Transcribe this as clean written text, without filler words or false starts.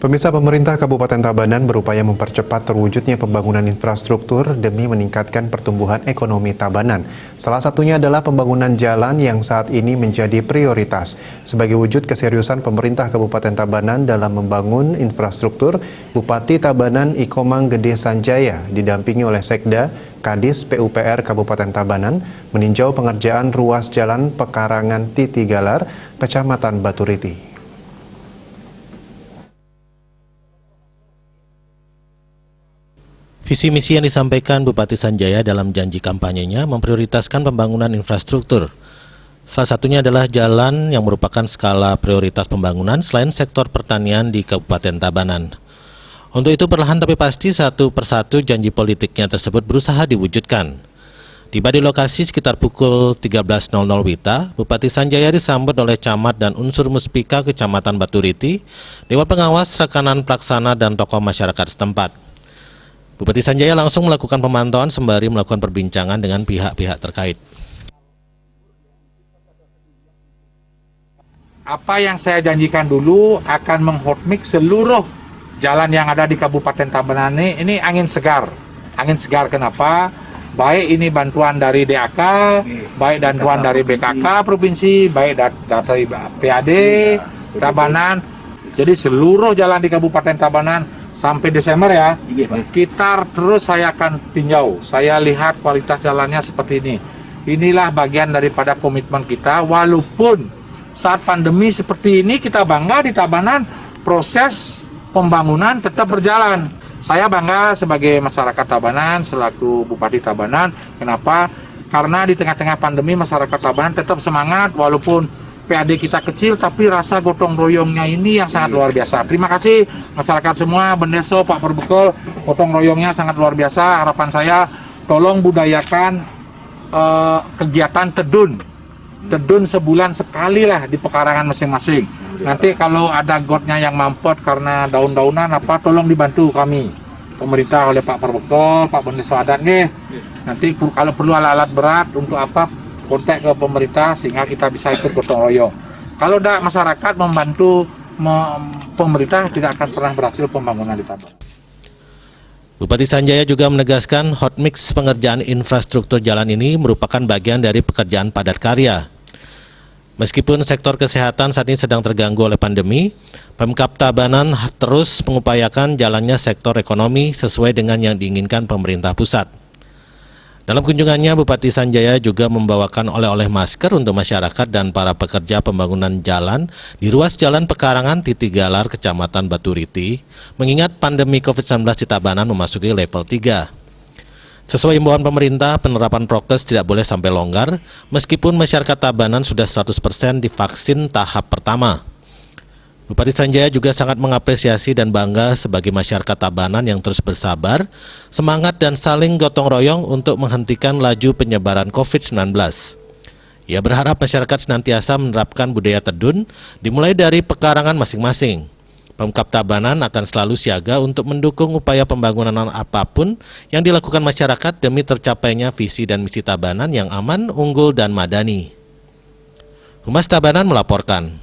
Pemirsa, pemerintah Kabupaten Tabanan berupaya mempercepat terwujudnya pembangunan infrastruktur demi meningkatkan pertumbuhan ekonomi Tabanan. Salah satunya adalah pembangunan jalan yang saat ini menjadi prioritas. Sebagai wujud keseriusan pemerintah Kabupaten Tabanan dalam membangun infrastruktur, Bupati Tabanan Ikomang Gede Sanjaya didampingi oleh Sekda, Kadis PUPR Kabupaten Tabanan meninjau pengerjaan ruas jalan Pekarangan Titi Galar, Kecamatan Baturiti. Visi misi yang disampaikan Bupati Sanjaya dalam janji kampanyenya memprioritaskan pembangunan infrastruktur. Salah satunya adalah jalan yang merupakan skala prioritas pembangunan selain sektor pertanian di Kabupaten Tabanan. Untuk itu perlahan tapi pasti satu persatu janji politiknya tersebut berusaha diwujudkan. Tiba di lokasi sekitar pukul 13.00 WITA, Bupati Sanjaya disambut oleh camat dan unsur muspika Kecamatan Baturiti, Dewan Pengawas, rekanan pelaksana, dan tokoh masyarakat setempat. Bupati Sanjaya langsung melakukan pemantauan sembari melakukan perbincangan dengan pihak-pihak terkait. Apa yang saya janjikan dulu akan menghotmix seluruh jalan yang ada di Kabupaten Tabanan ini angin segar. Angin segar kenapa? Baik ini bantuan dari DAK, baik bantuan dari BKK Provinsi, baik dari PAD, Tabanan. Jadi seluruh jalan di Kabupaten Tabanan sampai Desember ya, kita terus saya akan tinjau. Saya lihat kualitas jalannya seperti ini. Inilah bagian daripada komitmen kita. Walaupun saat pandemi seperti ini kita bangga di Tabanan, proses pembangunan tetap berjalan. Saya bangga sebagai masyarakat Tabanan, selaku Bupati Tabanan. Kenapa? Karena di tengah-tengah pandemi masyarakat Tabanan tetap semangat walaupun PAD kita kecil, tapi rasa gotong royongnya ini yang sangat luar biasa. Terima kasih masyarakat semua, Bendeso, Pak Perbekal, gotong royongnya sangat luar biasa. Harapan saya, tolong budayakan kegiatan tedun sebulan sekali lah di pekarangan masing-masing. Nanti kalau ada gotnya yang mampet karena daun-daunan apa, tolong dibantu kami, pemerintah oleh Pak Perbekal, Pak Bendeso adat nih. Nanti kalau perlu alat-alat berat untuk apa, kontak ke pemerintah sehingga kita bisa ikut gotong royong. Kalau tidak masyarakat membantu pemerintah tidak akan pernah berhasil pembangunan di Tabanan. Bupati Sanjaya juga menegaskan hotmix pengerjaan infrastruktur jalan ini merupakan bagian dari pekerjaan padat karya. Meskipun sektor kesehatan saat ini sedang terganggu oleh pandemi, Pemkab Tabanan terus mengupayakan jalannya sektor ekonomi sesuai dengan yang diinginkan pemerintah pusat. Dalam kunjungannya, Bupati Sanjaya juga membawakan oleh-oleh masker untuk masyarakat dan para pekerja pembangunan jalan di ruas jalan Pekarangan Titi Galar, Kecamatan Baturiti, mengingat pandemi COVID-19 di Tabanan memasuki level 3. Sesuai imbauan pemerintah, penerapan prokes tidak boleh sampai longgar, meskipun masyarakat Tabanan sudah 100% divaksin tahap pertama. Bupati Sanjaya juga sangat mengapresiasi dan bangga sebagai masyarakat Tabanan yang terus bersabar, semangat dan saling gotong royong untuk menghentikan laju penyebaran COVID-19. Ia berharap masyarakat senantiasa menerapkan budaya tedun dimulai dari pekarangan masing-masing. Pemkab Tabanan akan selalu siaga untuk mendukung upaya pembangunan apapun yang dilakukan masyarakat demi tercapainya visi dan misi Tabanan yang aman, unggul, dan madani. Humas Tabanan melaporkan.